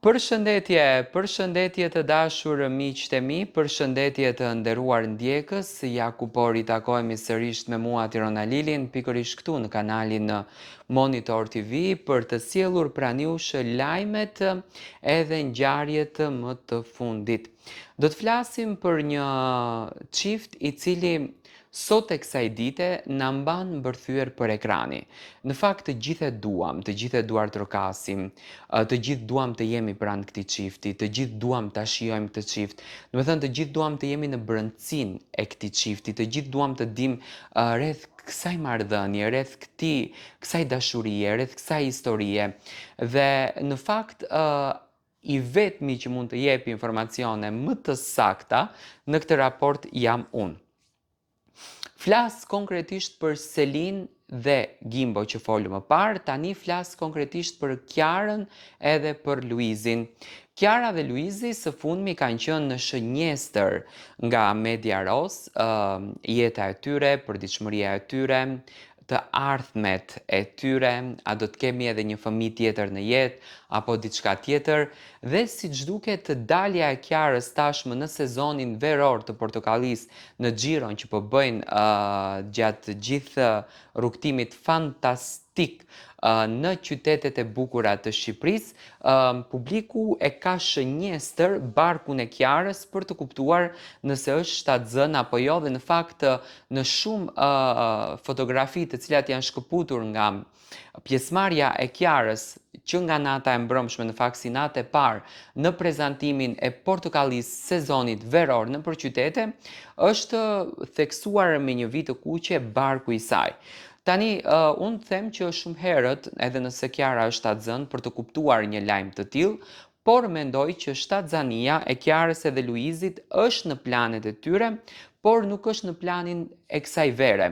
Përshëndetje të dashur miqtë e mi, përshëndetje të nderuar ndjekës, ja ku po ritakohemi sërish me mua Tirona Lilin, pikërisht këtu në kanalin Monitor TV, për të sjellur pranë jush lajmet edhe ngjarjet më të fundit. Do të flasim për një çift i cili sot e kësaj dite na mban mbërthyer për ekrani. Në fakt të gjithë e duar trokasim, të gjithë duam të jemi pranë këtij çifti, të gjithë duam ta shijojmë këtë çift. Do të thënë të gjithë duam të jemi në brendësinë e këtij çifti, të gjithë duam të dim rreth kësaj marrëdhënie, rreth kësaj dashurie, rreth kësaj historie. Dhe në fakt i vetmi që mund të jep informacione më të sakta në këtë raport jam unë. Flas konkretisht për Selin dhe Gimbo që folëm më parë, tani flas konkretisht për Kiarën edhe për Luizin. Kiara dhe Luizi së fundmi kanë qenë në shënjestër nga Media Ros, jeta e tyre, përditshmëria e tyre, të ardhmet e tyre, a do të kemi edhe një fëmijë tjetër në jetë, apo diçka tjetër, dhe siç duket dalja e Kiarës tashmë në sezonin veror të Portokallis në xhiron që po bëjnë gjatë gjithë rrugtimit fantastik në qytetet e bukura të Shqipërisë, publiku e ka shënjestër barkun e Kiarës për të kuptuar nëse është shtatzën apo jo, dhe në fakt në shumë fotografi të cilat janë shkëputur nga pjesëmarrja e Kiarës që nga nata e mbrëmshme, në fakt si natë e parë në prezantimin e Portokallis sezonit veror nëpër qytete, është theksuar me një vit të kuqe barku i saj. Tani, unë them që shumë herët, edhe nëse Kiara është shtatzën, për të kuptuar një lajm të tillë, por mendoj që shtatzania e Kiarës edhe Luizit është në planet e tyre, por nuk është në planin e kësaj vere.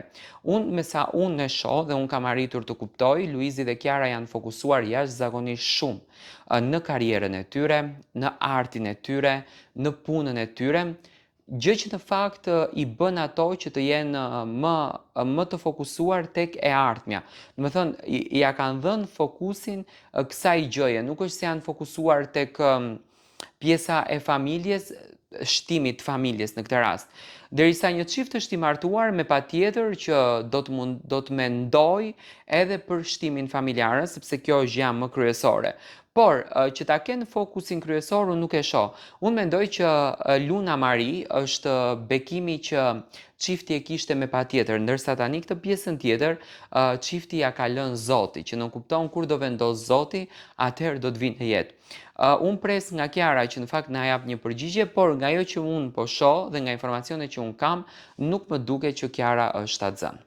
Unë me sa unë e shoh dhe unë kam arritur të kuptoj, Luizi dhe Kiara janë fokusuar jashtëzakonisht shumë në karrierën e tyre, në artin e tyre, në punën e tyre, gjë që në fakt i bën ato që të jenë më të fokusuar tek e ardhmja. Do të thënë, ja kanë dhënë fokusin kësaj gjëje, nuk është se janë fokusuar tek pjesa e familjes, shtimit familjes në këtë rast. Derisa një çift është i martuar, me patjetër që do të mendoj edhe për shtimin familjar, sepse kjo është gjë më kryesore. Por që ta kenë fokusin kryesor unë nuk e shoh. Unë mendoj që Luna Mari është bekimi që çifti e kishte me patjetër, ndërsa tani këtë pjesën tjetër çifti ja ka lënë Zoti, që nuk kupton kur do vendos Zoti, atëherë do të vinë në jetë. Unë pres nga Kiara që në fakt na jap një përgjigje, por nga ajo që unë po shoh dhe nga informacionet që unë kam, nuk më duket që Kiara është shtatzën.